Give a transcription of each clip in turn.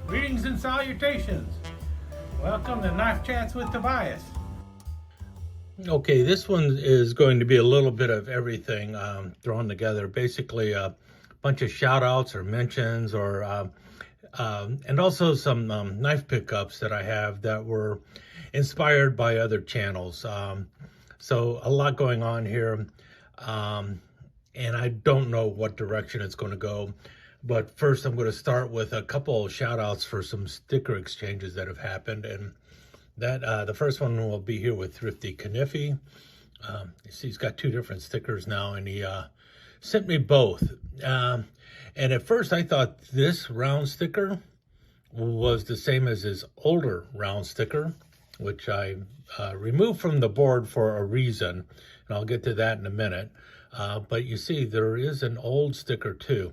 Greetings and salutations. Welcome to Knife Chats with Tobias. Okay, this one is going to be a little bit of everything thrown together. Basically, a bunch of shout outs or mentions, or and also some knife pickups that I have that were inspired by other channels. So a lot going on here, and I don't know what direction it's going to go. But first, I'm going to start with a couple of shout outs for some sticker exchanges that have happened. And that the first one will be here with Thrifty Kniffy. You see, he's got two different stickers now, and he sent me both. And at first, I thought this round sticker was the same as his older round sticker, which I removed from the board for a reason, and I'll get to that in a minute. But you see, there is an old sticker too.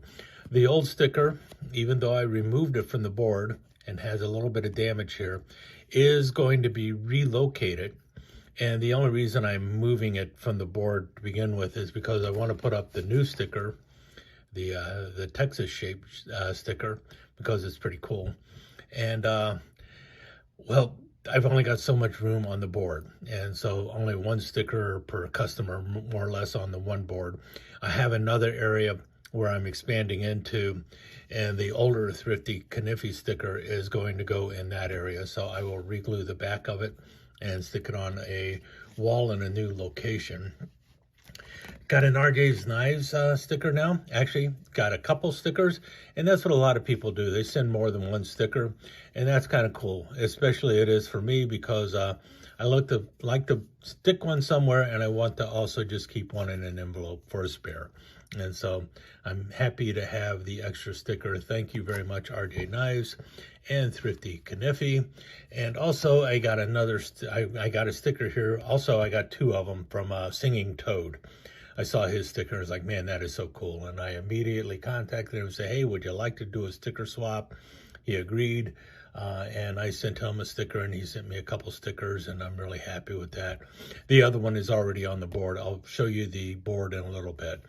The old sticker, even though I removed it from the board and has a little bit of damage here, is going to be relocated. And the only reason I'm moving it from the board to begin with is because I want to put up the new sticker, the Texas shaped sticker, because it's pretty cool. And well, I've only got so much room on the board, and so only one sticker per customer, more or less, on the one board. I have another area where I'm expanding into, and the older Thrifty Kniffy sticker is going to go in that area. So I will re-glue the back of it and stick it on a wall in a new location. Got an RJ's Knives sticker now. Actually, got a couple stickers, and that's what a lot of people do. They send more than one sticker, and that's kind of cool. Especially it is for me, because I like to stick one somewhere, and I want to also just keep one in an envelope for a spare. And so I'm happy to have the extra sticker. Thank you very much, RJ Knives and Thrifty Kniffy. And also I got another, I got a sticker here. Also, I got two of them from Singing Toad. I saw his sticker. I was like, man, that is so cool. And I immediately contacted him and said, hey, would you like to do a sticker swap? He agreed. And I sent him a sticker, and he sent me a couple stickers, and I'm really happy with that. The other one is already on the board. I'll show you the board in a little bit.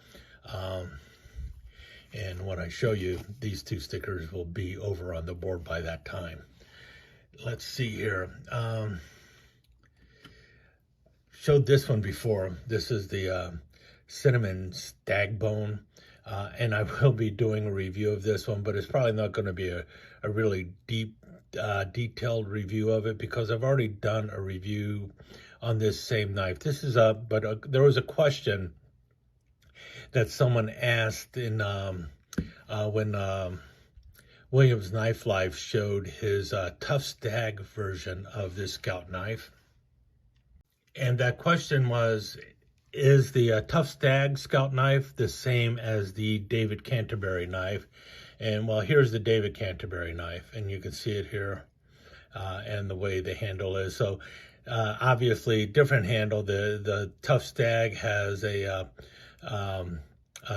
And when I show you, these two stickers will be over on the board by that time. Let's see here. Showed this one before. This is the cinnamon stag bone. And I will be doing a review of this one, but it's probably not going to be a really detailed review of it, because I've already done a review on this same knife. This is there was a question that someone asked in when Williams Knife Life showed his Tough Stag version of this Scout knife. And that question was, is the Tough Stag Scout knife the same as the David Canterbury knife? And well, here's the David Canterbury knife, and you can see it here, and the way the handle is. So obviously different handle. The Tough Stag has a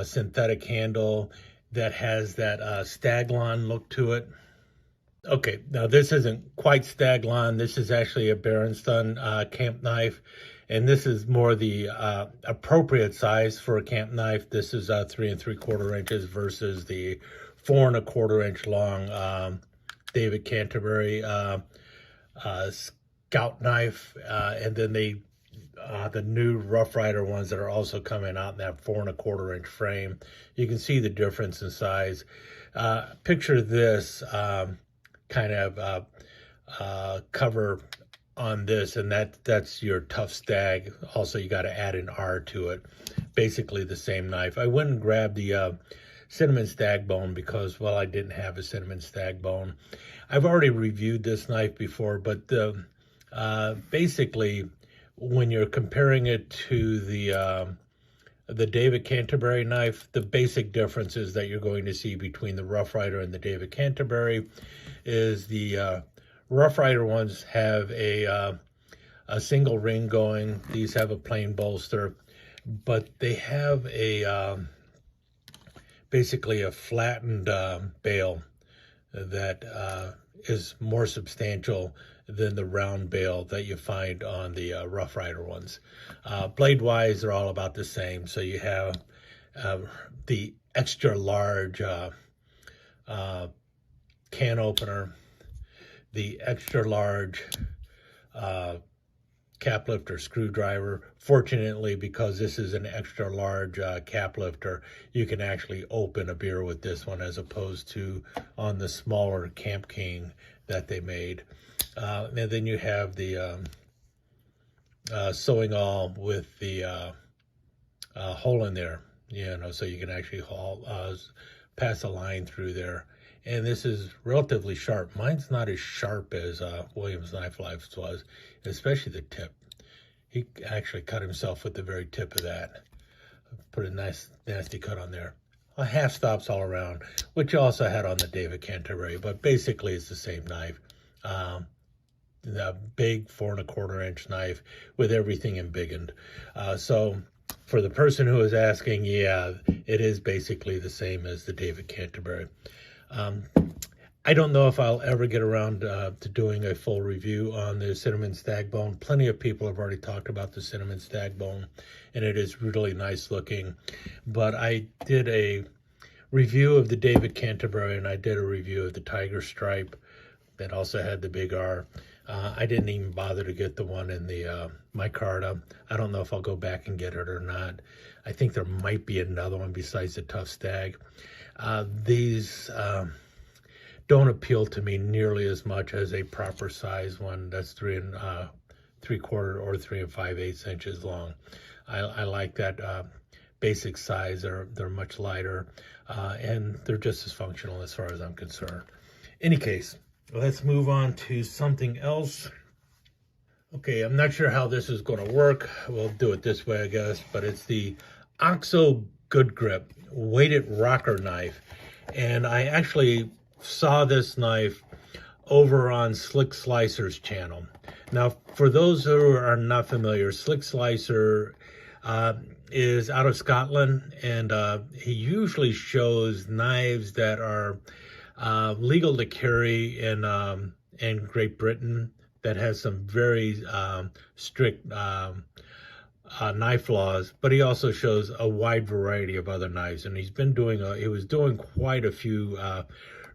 synthetic handle that has that Staglon look to it. Okay, now this isn't quite Staglon. This is actually a Berenstain camp knife, and this is more the appropriate size for a camp knife. This is 3 3/4 inches versus the 4 1/4 inch long David Canterbury Scout knife, and then the new Rough Rider ones that are also coming out in that 4 1/4 inch frame. You can see the difference in size. Picture this kind of cover on this, and that's your Tough Stag. Also, you got to add an R to it. Basically the same knife. I went and grabbed the cinnamon stag bone because, well, I didn't have a cinnamon stag bone. I've already reviewed this knife before, but basically, when you're comparing it to the David Canterbury knife, the basic differences that you're going to see between the Rough Rider and the David Canterbury is the Rough Rider ones have a single ring going. These have a plain bolster, but they have a basically a flattened bail that is more substantial than the round bail that you find on the Rough Rider ones. Blade-wise, they're all about the same. So you have the extra large can opener, the extra large cap lifter screwdriver. Fortunately, because this is an extra large cap lifter, you can actually open a beer with this one as opposed to on the smaller Camp King that they made. And then you have the sewing all with the hole in there, so you can actually pass a line through there. And this is relatively sharp. Mine's not as sharp as Williams Knife Life's was, especially the tip. He actually cut himself with the very tip of that. Put a nice, nasty cut on there. Half stops all around, which you also had on the David Canterbury, but basically it's the same knife. The big 4 1/4 inch knife with everything embiggened. So for the person who is asking, yeah, it is basically the same as the David Canterbury. I don't know if I'll ever get around to doing a full review on the Cinnamon Stagbone. Plenty of people have already talked about the Cinnamon Stagbone, and it is really nice looking. But I did a review of the David Canterbury, and I did a review of the Tiger Stripe that also had the big R. I didn't even bother to get the one in the micarta. I don't know if I'll go back and get it or not. I think there might be another one besides the Tough Stag. These don't appeal to me nearly as much as a proper size one that's 3 3/4 or 3 5/8 inches long. I like that basic size. They're much lighter, and they're just as functional as far as I'm concerned. Any case, let's move on to something else. Okay, I'm not sure how this is going to work. We'll do it this way, I guess, but it's the OXO Good Grip weighted rocker knife. And I actually saw this knife over on Slick Slicer's channel. Now, for those who are not familiar, Slick Slicer is out of Scotland, and he usually shows knives that are legal to carry in Great Britain that has some very strict knife laws, but he also shows a wide variety of other knives, and he was doing quite a few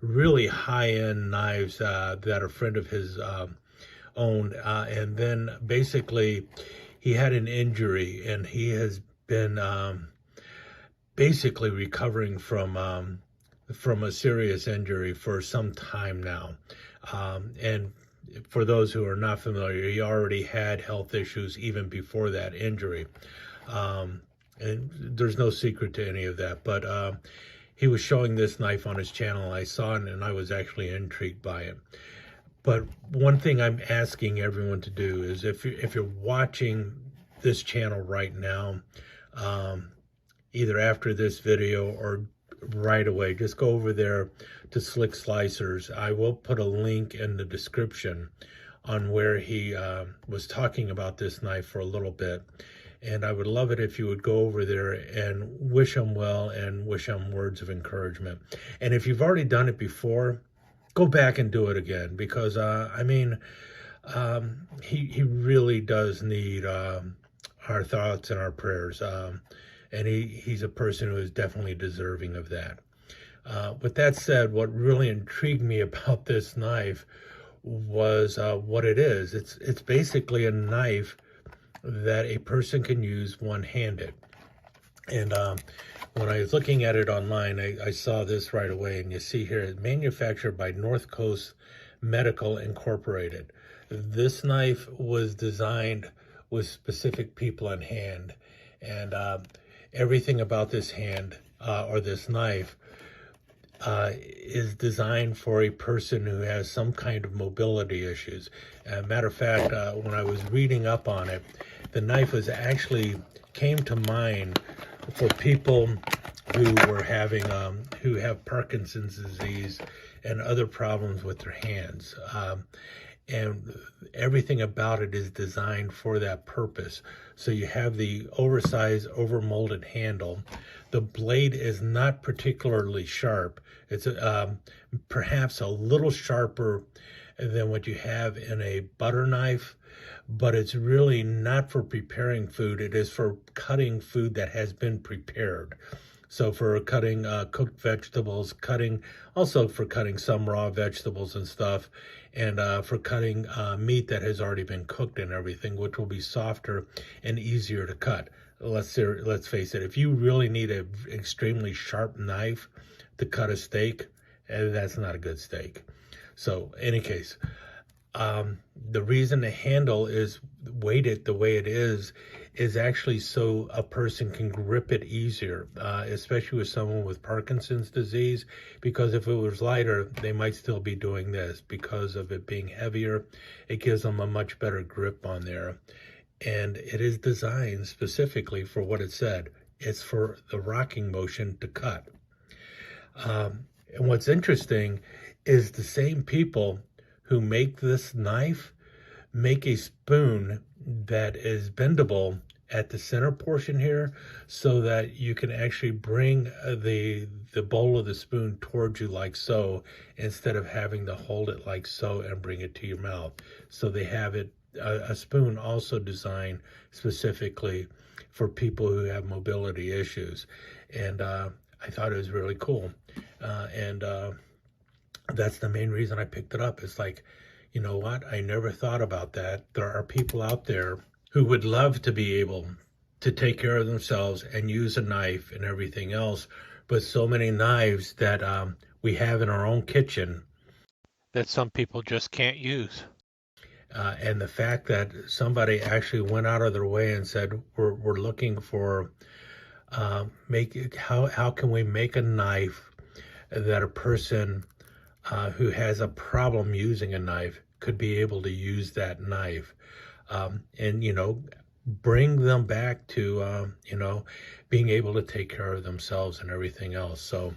really high-end knives that a friend of his owned, and then basically he had an injury, and he has been basically recovering from a serious injury for some time now, and for those who are not familiar, he already had health issues even before that injury. And there's no secret to any of that, but he was showing this knife on his channel. I saw it and I was actually intrigued by it. But one thing I'm asking everyone to do is if you're watching this channel right now, either after this video or right away, just go over there to Slick Slicers. I will put a link in the description on where he was talking about this knife for a little bit, and I would love it if you would go over there and wish him well and wish him words of encouragement. And if you've already done it before, go back and do it again, because he really does need our thoughts and our prayers. And he's a person who is definitely deserving of that. With that said, what really intrigued me about this knife was what it is. It's basically a knife that a person can use one-handed. And when I was looking at it online, I saw this right away, and you see here, it's manufactured by North Coast Medical Incorporated. This knife was designed with specific people in hand, and everything about this hand or this knife is designed for a person who has some kind of mobility issues. Matter of fact, when I was reading up on it, the knife was actually came to mind for people who were having who have Parkinson's disease and other problems with their hands. And everything about it is designed for that purpose. So you have the oversized, overmolded handle. The blade is not particularly sharp. It's perhaps a little sharper than what you have in a butter knife, but it's really not for preparing food. It is for cutting food that has been prepared. So for cutting cooked vegetables, also for cutting some raw vegetables and stuff, and for cutting meat that has already been cooked and everything, which will be softer and easier to cut. Let's face it, if you really need an extremely sharp knife to cut a steak, that's not a good steak. So in any case, the reason the handle is weighted the way it is actually so a person can grip it easier, especially with someone with Parkinson's disease, because if it was lighter, they might still be doing this. Because of it being heavier, it gives them a much better grip on there. And it is designed specifically for what it said. It's for the rocking motion to cut. And what's interesting is the same people who make this knife make a spoon that is bendable at the center portion here, so that you can actually bring the bowl of the spoon towards you like so, instead of having to hold it like so and bring it to your mouth. So they have it, a spoon also designed specifically for people who have mobility issues. And I thought it was really cool. That's the main reason I picked it up. It's like, you know what? I never thought about that. There are people out there who would love to be able to take care of themselves and use a knife and everything else, but so many knives that we have in our own kitchen that some people just can't use. And the fact that somebody actually went out of their way and said, we're looking for, how can we make a knife that a person who has a problem using a knife could be able to use that knife, and, you know, bring them back to, you know, being able to take care of themselves and everything else. So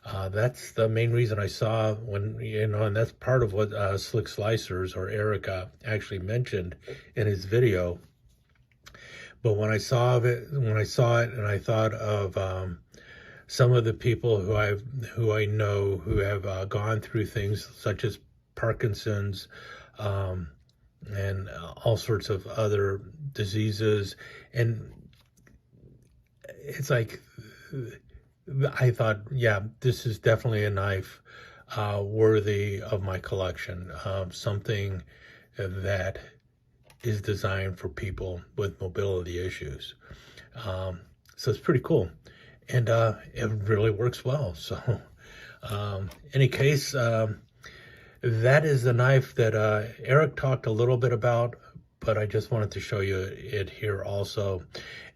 that's the main reason I saw when, you know, and that's part of what Slick Slicers, or Eric, actually mentioned in his video. But when I saw it and I thought of some of the people who I know who have gone through things such as Parkinson's, and all sorts of other diseases, and it's like, I thought, yeah, this is definitely a knife worthy of my collection, something that is designed for people with mobility issues. So it's pretty cool. And it really works well. So, any case, that is the knife that Eric talked a little bit about, but I just wanted to show you it here also.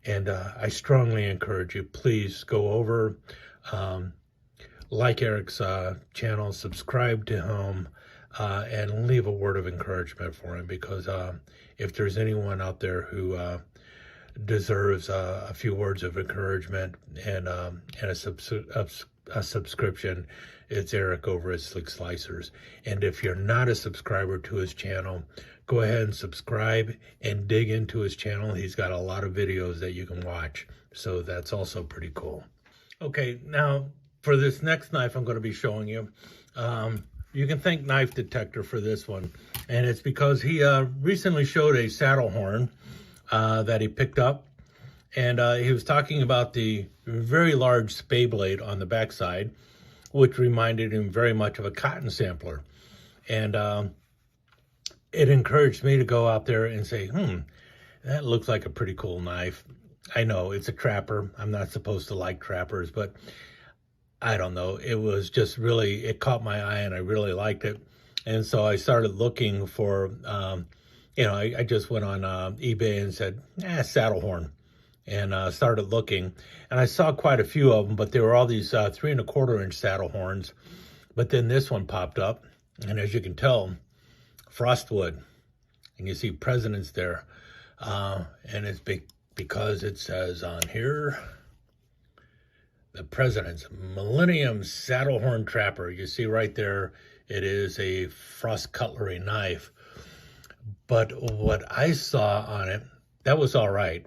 And I strongly encourage you, please go over, like Eric's channel, subscribe to him, and leave a word of encouragement for him, because if there's anyone out there who deserves a few words of encouragement and a subscription, it's Eric over at Slick Slicers. And if you're not a subscriber to his channel, go ahead and subscribe and dig into his channel. He's got a lot of videos that you can watch, so that's also pretty cool. Okay, now for this next knife I'm going to be showing you, you can thank Knife Detector for this one, and it's because he recently showed a saddle horn that he picked up, and he was talking about the very large spay blade on the backside, which reminded him very much of a cotton sampler. And it encouraged me to go out there and say, that looks like a pretty cool knife. I know it's a trapper. I'm not supposed to like trappers, but I don't know. It was just really, it caught my eye and I really liked it. And so I started looking for, you know, I just went on eBay and said, saddle horn, and started looking. And I saw quite a few of them, but there were all these 3 1/4 inch saddle horns. But then this one popped up, and as you can tell, Frostwood, and you see Presidents there. And it's because it says on here, the President's Millennium Saddle Horn Trapper. You see right there, it is a Frost cutlery knife. But what I saw on it, that was all right.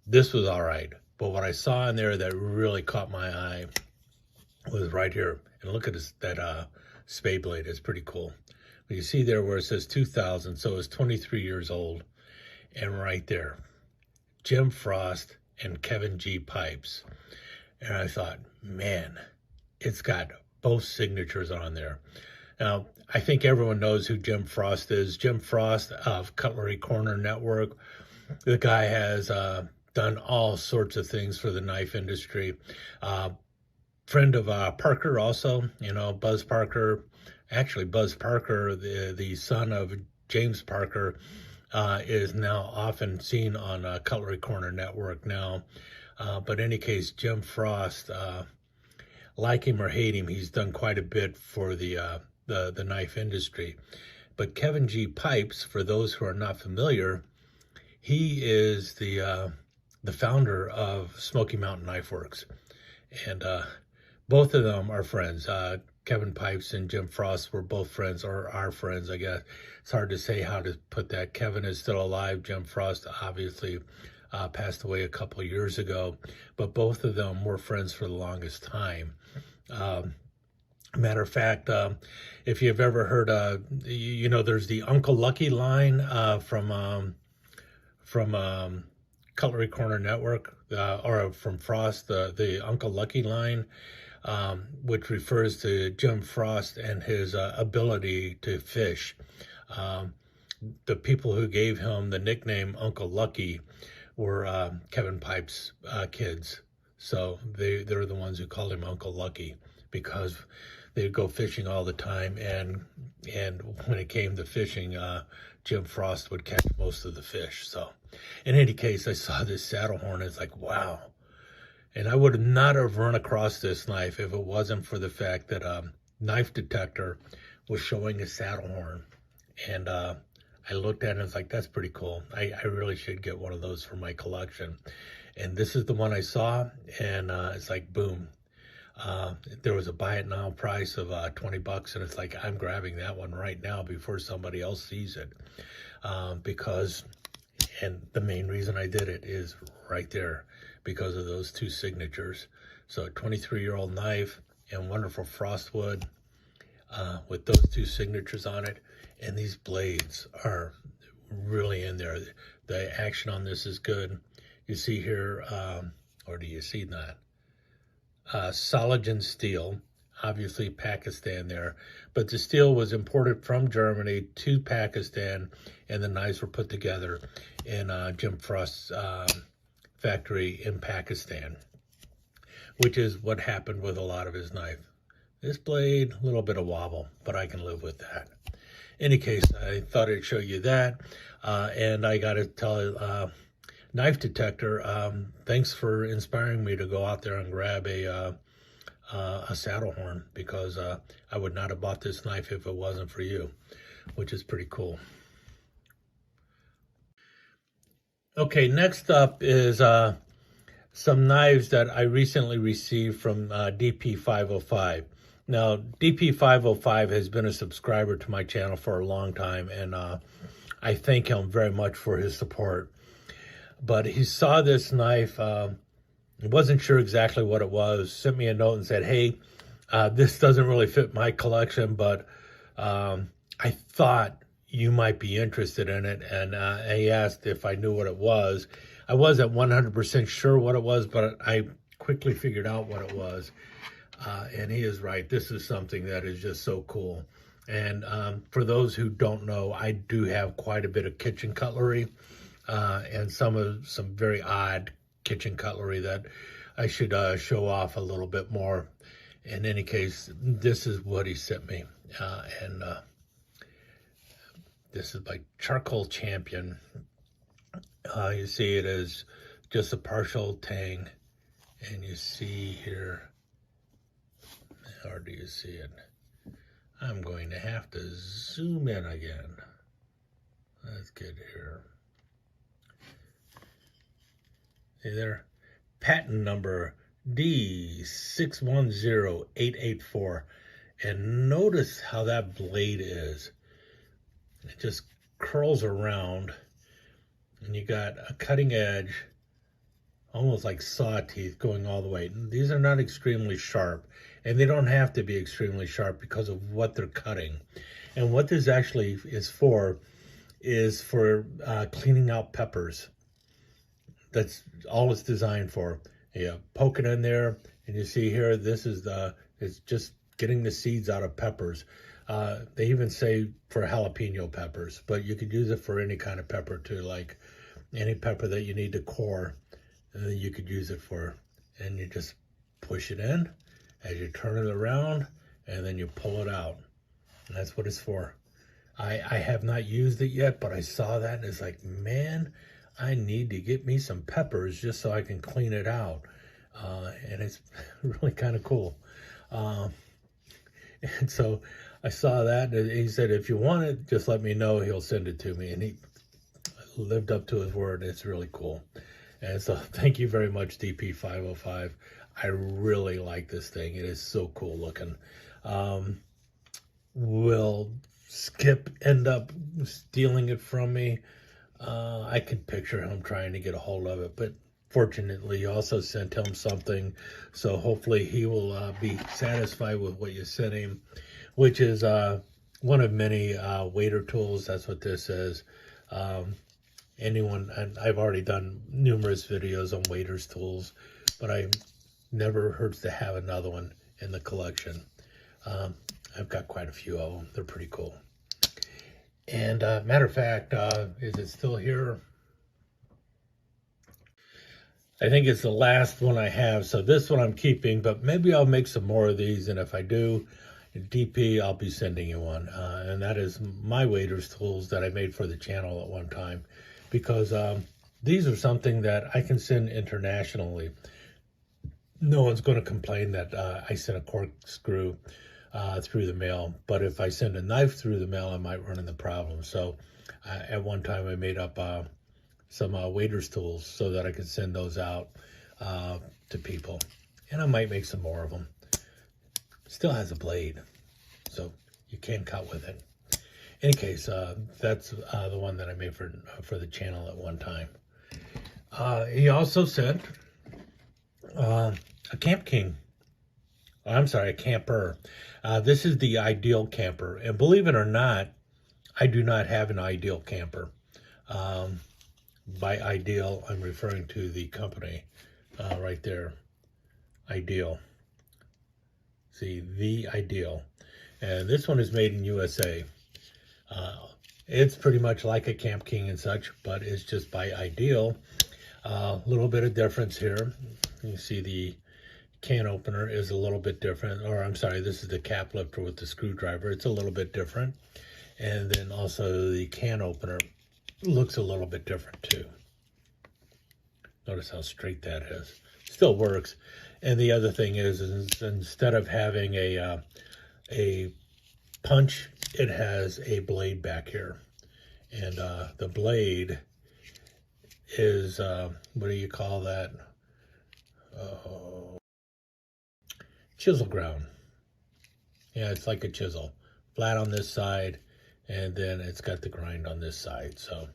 This was all right. But what I saw in there that really caught my eye was right here. And look at this, that spay blade. It's pretty cool. But you see there where it says 2000, so it's 23 years old. And right there, Jim Frost and Kevin G. Pipes. And I thought, man, it's got both signatures on there. Now, I think everyone knows who Jim Frost is. Jim Frost of Cutlery Corner Network. The guy has done all sorts of things for the knife industry. Friend of Parker also, you know, Buzz Parker. Actually, Buzz Parker, the son of James Parker, is now often seen on Cutlery Corner Network now. But in any case, Jim Frost, like him or hate him, he's done quite a bit for the knife industry. But Kevin G. Pipes, for those who are not familiar, he is the founder of Smoky Mountain Knife Works. And both of them are friends. Kevin Pipes and Jim Frost were both friends, or are friends, I guess. It's hard to say how to put that. Kevin is still alive. Jim Frost obviously passed away a couple of years ago, but both of them were friends for the longest time. Matter of fact, if you've ever heard, you know, there's the Uncle Lucky line from Cutlery Corner Network, or from Frost, the Uncle Lucky line, which refers to Jim Frost and his ability to fish. The people who gave him the nickname Uncle Lucky were Kevin Pipes' kids. So they're the ones who called him Uncle Lucky, because they'd go fishing all the time, and when it came to fishing, Jim Frost would catch most of the fish. So in any case, I saw this saddle horn. It's like, wow. And I would not have run across this knife if it wasn't for the fact that Knife Detector was showing a saddle horn. And I looked at it and was like, that's pretty cool. I really should get one of those for my collection. And this is the one I saw, and it's like, boom. There was a buy it now price of $20, and it's like, I'm grabbing that one right now before somebody else sees it. Because, and the main reason I did it is right there, because of those two signatures. So a 23-year-old knife and wonderful Frostwood with those two signatures on it. And these blades are really in there. The action on this is good. You see here, or do you see that? Soligen steel, obviously Pakistan there, but the steel was imported from Germany to Pakistan, and the knives were put together in Jim Frost's factory in Pakistan, which is what happened with a lot of his knife. This blade, a little bit of wobble, but I can live with that. Any case, I thought I'd show you that, and I got to tell Knife Detector, thanks for inspiring me to go out there and grab a saddle horn, because I would not have bought this knife if it wasn't for you, which is pretty cool. Okay, next up is some knives that I recently received from DP505. Now, DP505 has been a subscriber to my channel for a long time, and I thank him very much for his support. But he saw this knife, wasn't sure exactly what it was, sent me a note and said, hey, this doesn't really fit my collection, but I thought you might be interested in it. And he asked if I knew what it was. I wasn't 100% sure what it was, but I quickly figured out what it was. And he is right. This is something that is just so cool. And for those who don't know, I do have quite a bit of kitchen cutlery, and some very odd kitchen cutlery that I should show off a little bit more. In any case, this is what he sent me. And this is by Charcoal Champion. You see it as just a partial tang. And you see here, or do you see it? I'm going to have to zoom in again. Let's get here. See there? Patent number D610884. And notice how that blade is. It just curls around, and you got a cutting edge, almost like saw teeth going all the way. These are not extremely sharp, and they don't have to be extremely sharp because of what they're cutting. And what this actually is for cleaning out peppers. That's all it's designed for. You poke it in there, And you see here, this is it's just getting the seeds out of peppers. They even say for jalapeno peppers, but you could use it for any kind of pepper too, like any pepper that you need to core, and then you could use it for, and you just push it in as you turn it around, and then you pull it out. And that's what it's for. I have not used it yet, but I saw that and it's like, man, I need to get me some peppers just so I can clean it out. And it's really kind of cool. And so I saw that, and he said, if you want it, just let me know. He'll send it to me. And he lived up to his word. It's really cool. And so thank you very much, DP505. I really like this thing. It is so cool looking. Will Skip end up stealing it from me? I could picture him trying to get a hold of it, but fortunately you also sent him something, so hopefully he will be satisfied with what you sent him, which is one of many wader tools. That's what this is. And I've already done numerous videos on waders tools, but I never hurts to have another one in the collection. I've got quite a few of them. They're pretty cool. And matter of fact, is it still here? I think it's the last one I have. So this one I'm keeping, but maybe I'll make some more of these. And if I do, DP, I'll be sending you one. And that is my waders tools that I made for the channel at one time. Because these are something that I can send internationally. No one's going to complain that I sent a corkscrew through the mail, but if I send a knife through the mail, I might run into problems. So at one time I made up some waders tools so that I could send those out to people, and I might make some more of them. Still has a blade, so you can cut with it. In any case, that's the one that I made for the channel at one time. He also sent a Camp King. I'm sorry, a camper. This is the Ideal camper. And believe it or not, I do not have an Ideal camper. By Ideal, I'm referring to the company right there. Ideal. See, the Ideal. And this one is made in USA. It's pretty much like a Camp King and such, but it's just by Ideal. A little bit of difference here. You see the can opener is a little bit different, or I'm sorry, this is the cap lifter with the screwdriver. It's a little bit different. And then also the can opener looks a little bit different too. Notice how straight that is. Still works. And the other thing is instead of having a punch, it has a blade back here. And the blade is, what do you call that? Chisel ground. Yeah, it's like a chisel. Flat on this side, and then it's got the grind on this side. So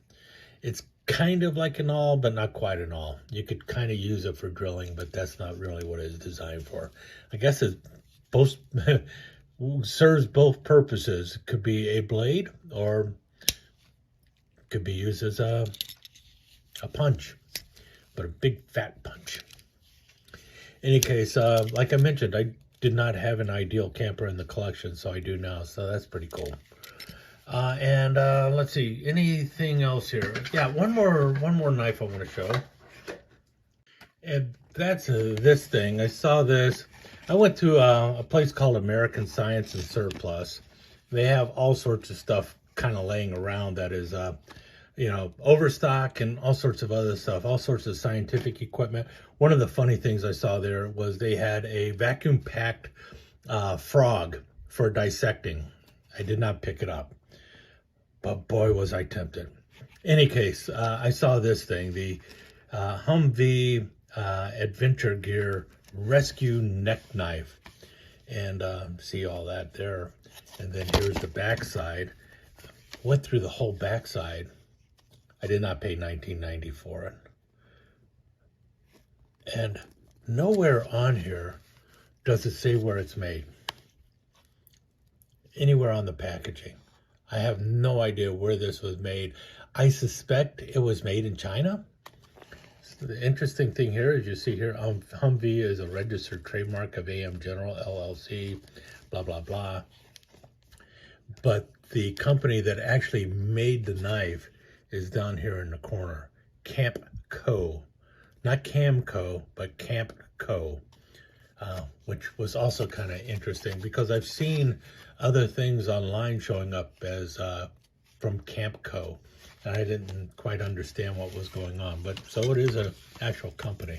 it's kind of like an awl, but not quite an awl. You could kind of use it for drilling, but that's not really what it's designed for. I guess it both serves both purposes. It could be a blade, or could be used as a punch, but a big fat punch. In any case, like I mentioned, I did not have an Ideal camper in the collection, so I do now, so that's pretty cool. And let's see, anything else here? Yeah, one more knife I want to show. And that's this thing. I saw this. I went to a place called American Science and Surplus. They have all sorts of stuff kind of laying around that is you know, overstock and all sorts of other stuff, all sorts of scientific equipment. One of the funny things I saw there was they had a vacuum packed frog for dissecting. I did not pick it up, but boy, was I tempted. In any case, I saw this thing, the Humvee Adventure Gear Rescue Neck Knife, and see all that there. And then here's the backside. Went through the whole backside. I did not pay $19.90 for it. And nowhere on here does it say where it's made. Anywhere on the packaging. I have no idea where this was made. I suspect it was made in China. The interesting thing here is you see here, Humvee is a registered trademark of AM General LLC, blah, blah, blah. But the company that actually made the knife is down here in the corner, Campco. Not Camco, but Campco, which was also kind of interesting because I've seen other things online showing up as from Campco. I didn't quite understand what was going on, but so it is an actual company.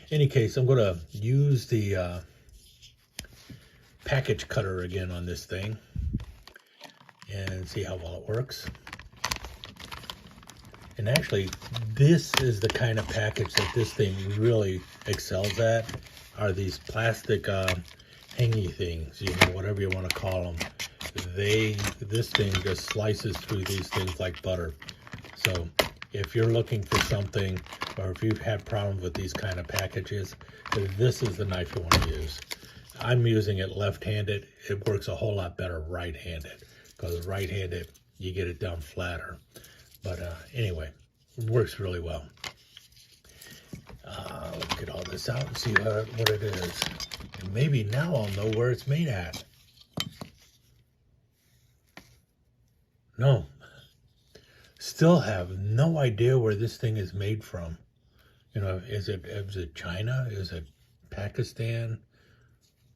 In any case, I'm going to use the package cutter again on this thing and see how well it works. And actually, this is the kind of package that this thing really excels at, are these plastic hangy things, you know, whatever you want to call them. This thing just slices through these things like butter. So if you're looking for something, or if you've had problems with these kind of packages, this is the knife you want to use. I'm using it left-handed. It works a whole lot better right-handed, because right-handed, you get it down flatter. But anyway, it works really well. Let's get all this out and see what it is. And maybe now I'll know where it's made at. No. Still have no idea where this thing is made from. You know, is it China? Is it Pakistan?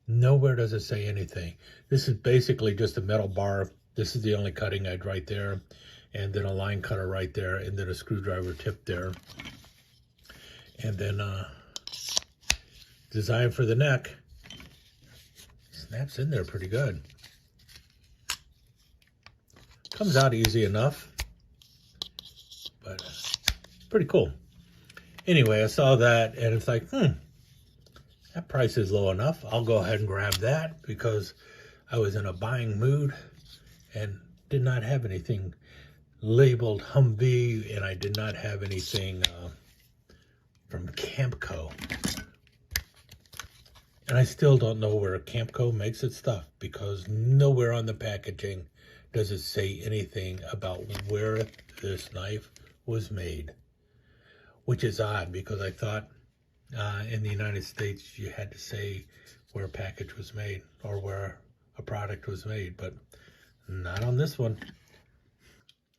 Nowhere does it say anything. This is basically just a metal bar. This is the only cutting edge right there. And then a line cutter right there. And then a screwdriver tip there. And then design for the neck. Snaps in there pretty good. Comes out easy enough. But pretty cool. Anyway, I saw that and it's like, that price is low enough. I'll go ahead and grab that because I was in a buying mood and did not have anything labeled Humvee, and I did not have anything from Campco. And I still don't know where Campco makes its stuff because nowhere on the packaging does it say anything about where this knife was made, which is odd because I thought in the United States you had to say where a package was made or where a product was made, but not on this one.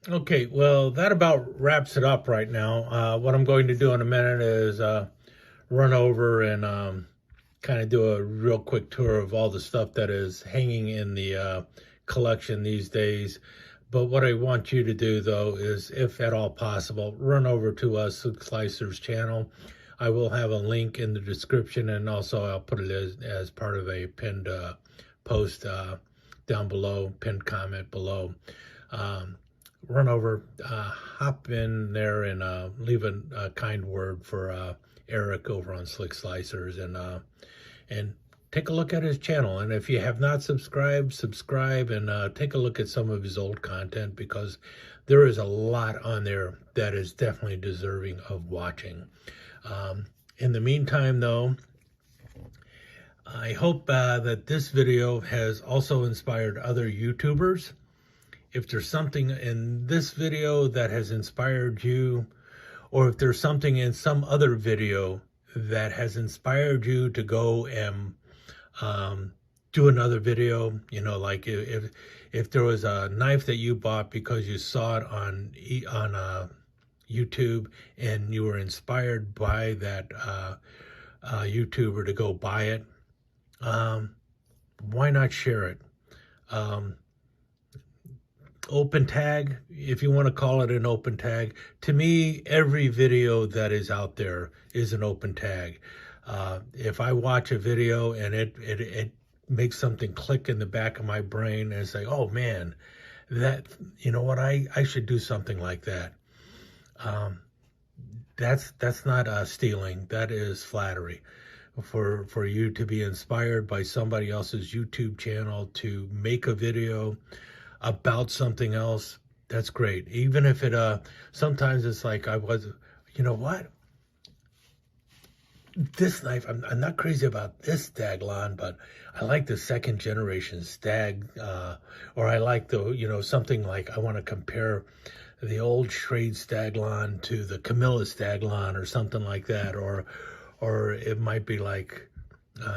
Okay, well, that about wraps it up right now. What I'm going to do in a minute is run over and kind of do a real quick tour of all the stuff that is hanging in the collection these days. But what I want you to do, though, is, if at all possible, run over to Slick Slicer's channel. I will have a link in the description, and also I'll put it as part of a pinned post down below, pinned comment below. Run over, hop in there and leave a kind word for Eric over on Slick Slicers, and take a look at his channel. And if you have not subscribed, subscribe and take a look at some of his old content, because there is a lot on there that is definitely deserving of watching. In the meantime, though, I hope that this video has also inspired other YouTubers. If there's something in this video that has inspired you, or if there's something in some other video that has inspired you to go and do another video, you know, like if there was a knife that you bought because you saw it on YouTube and you were inspired by that YouTuber to go buy it, why not share it? Open tag, if you want to call it an open tag. To me, every video that is out there is an open tag. If I watch a video and it makes something click in the back of my brain and say, oh man, that, you know what, I should do something like that. That's not stealing. That is flattery. For you to be inspired by somebody else's YouTube channel to make a video about something else, that's great. Even if it sometimes it's like you know what, this knife, I'm not crazy about this Staglon, but I like the second generation Stag, or I like the, you know, something like, I want to compare the old Schrade Staglon to the Camilla Staglon or something like that, or it might be like,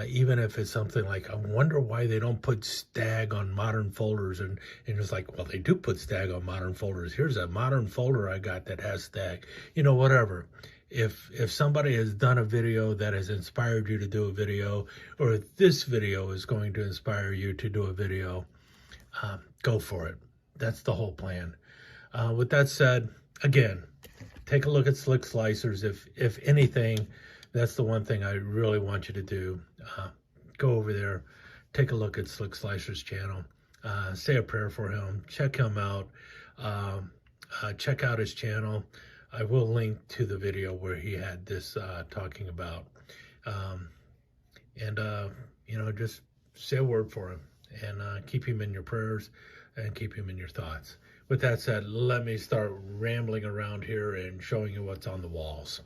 even if it's something like, I wonder why they don't put Stag on modern folders, and it's like, well, they do put Stag on modern folders. Here's a modern folder I got that has Stag, whatever. If somebody has done a video that has inspired you to do a video, or this video is going to inspire you to do a video, go for it. That's the whole plan. With that said, again, take a look at Slick Slicers. If anything, that's the one thing I really want you to do. Go over there, take a look at Slick Slicers' channel, say a prayer for him, check him out, check out his channel. I will link to the video where he had this talking about, just say a word for him, and keep him in your prayers and keep him in your thoughts. With that said, let me start rambling around here and showing you what's on the walls.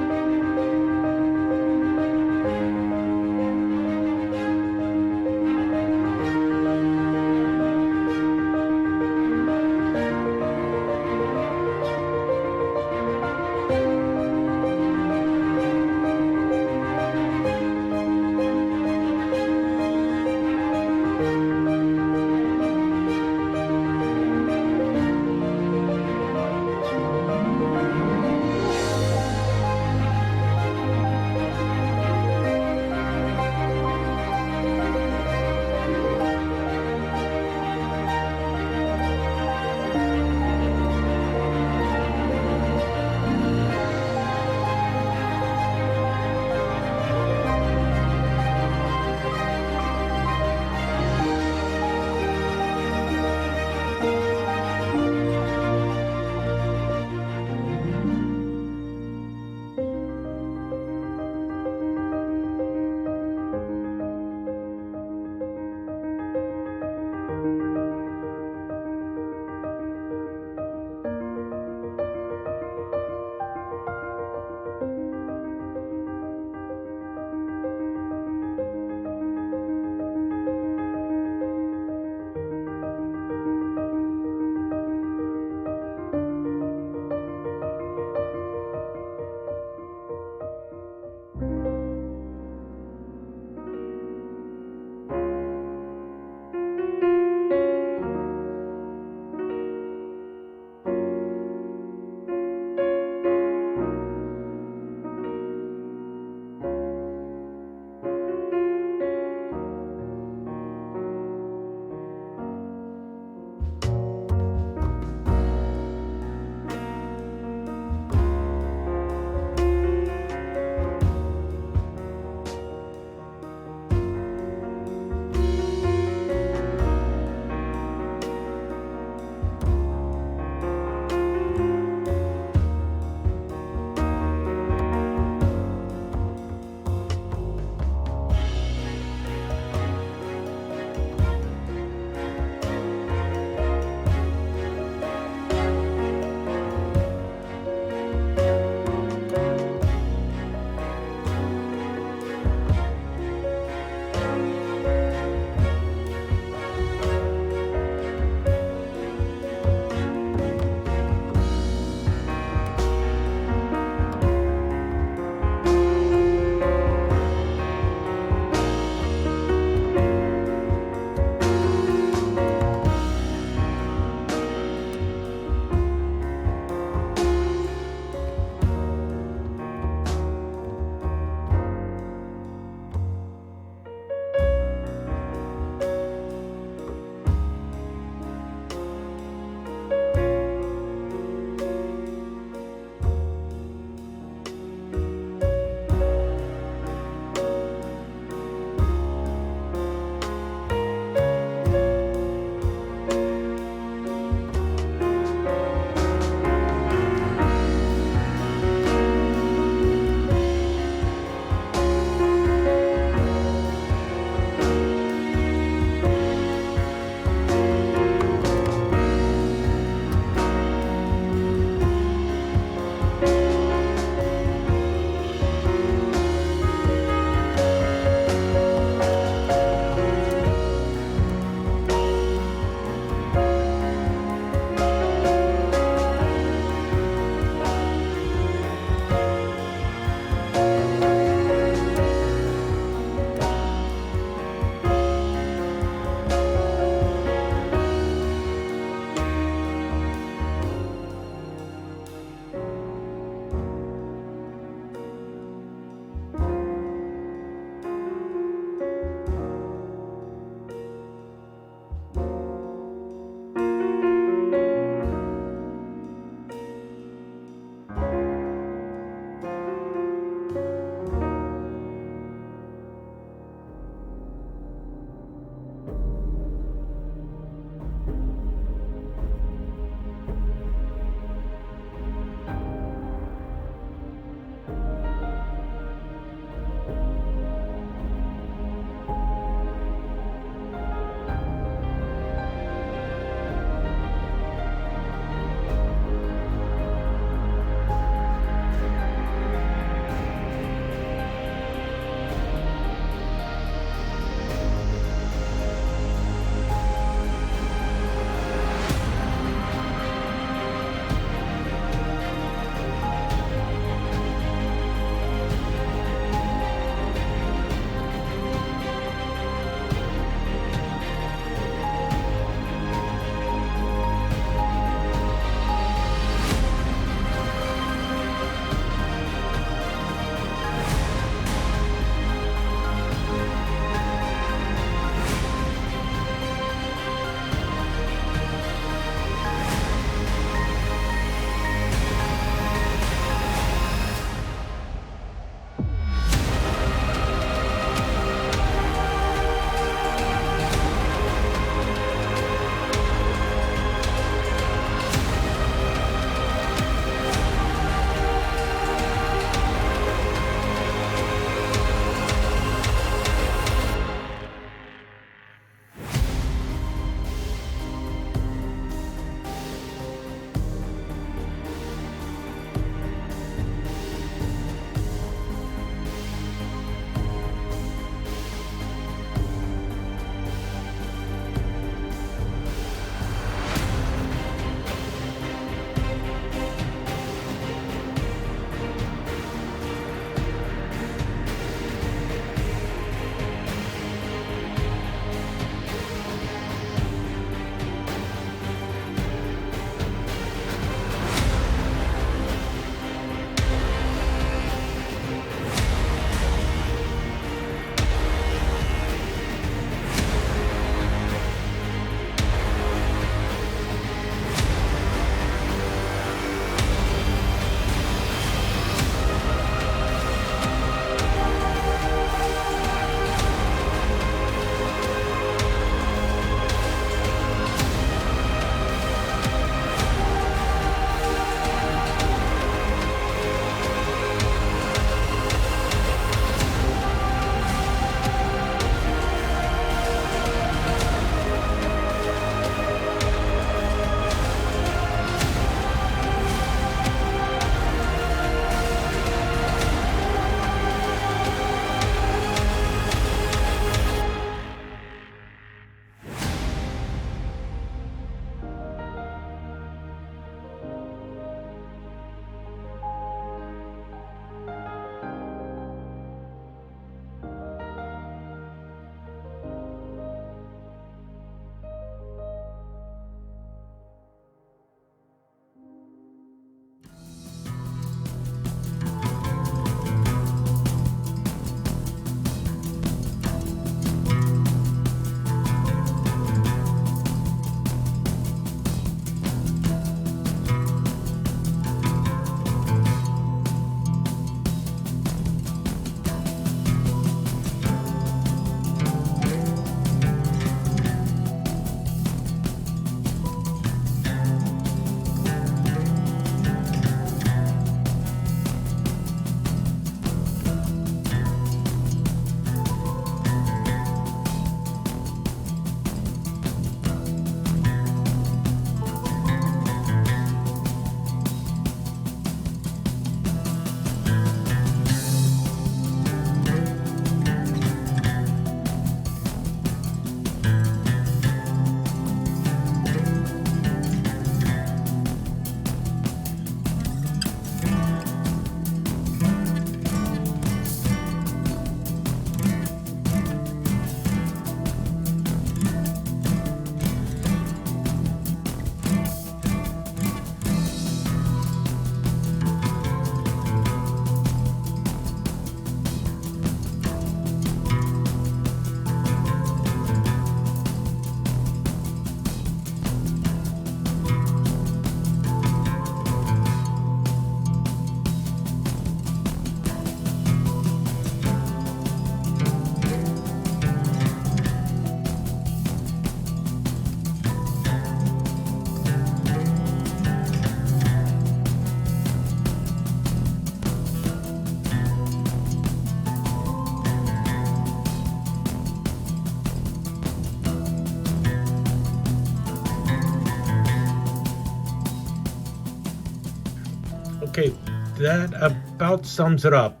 Okay, that about sums it up.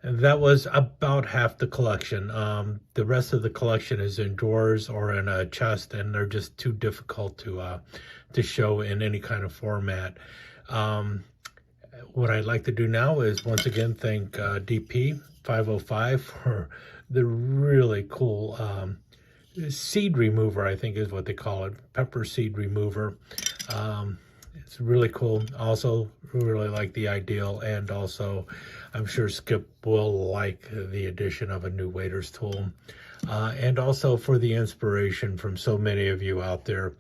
That was about half the collection. The rest of the collection is in drawers or in a chest, and they're just too difficult to show in any kind of format. What I'd like to do now is once again thank DP 505 for the really cool seed remover, I think is what they call it, pepper seed remover. It's really cool. Also really like the Ideal, and also I'm sure Skip will like the addition of a new waiter's tool, and also for the inspiration from so many of you out there,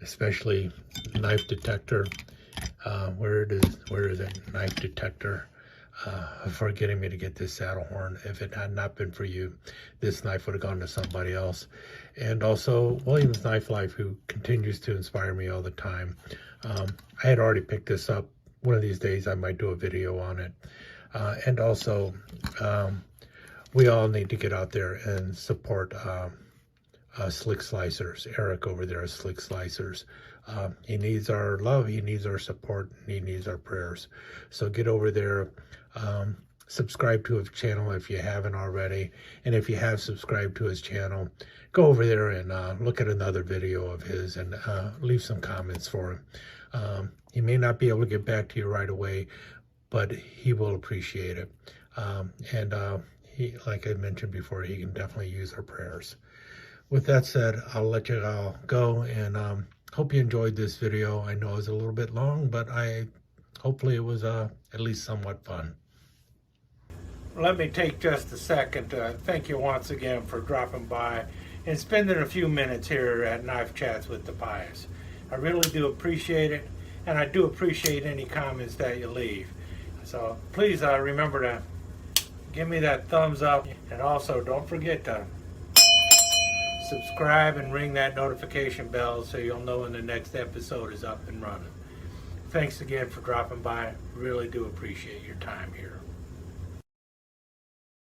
especially Knife Detector. Where is it? Knife Detector. For getting me to get this saddle horn. If it had not been for you, this knife would have gone to somebody else. And also Williams Knife Life, who continues to inspire me all the time. I had already picked this up. One of these days I might do a video on it. And also we all need to get out there and support Slick Slicers. Eric over there is Slick Slicers. He needs our love, he needs our support, and he needs our prayers. So get over there, subscribe to his channel if you haven't already, and if you have subscribed to his channel, go over there and look at another video of his and leave some comments for him. He may not be able to get back to you right away, but he will appreciate it. He, like I mentioned before, he can definitely use our prayers. With that said, I'll let you all go, and hope you enjoyed this video. I know it was a little bit long, but hopefully it was at least somewhat fun. Let me take just a second to thank you once again for dropping by and spending a few minutes here at Knife Chats with Tobias. I really do appreciate it, and I do appreciate any comments that you leave. So please remember to give me that thumbs up, and also don't forget to subscribe and ring that notification bell so you'll know when the next episode is up and running. Thanks again for dropping by. Really do appreciate your time here.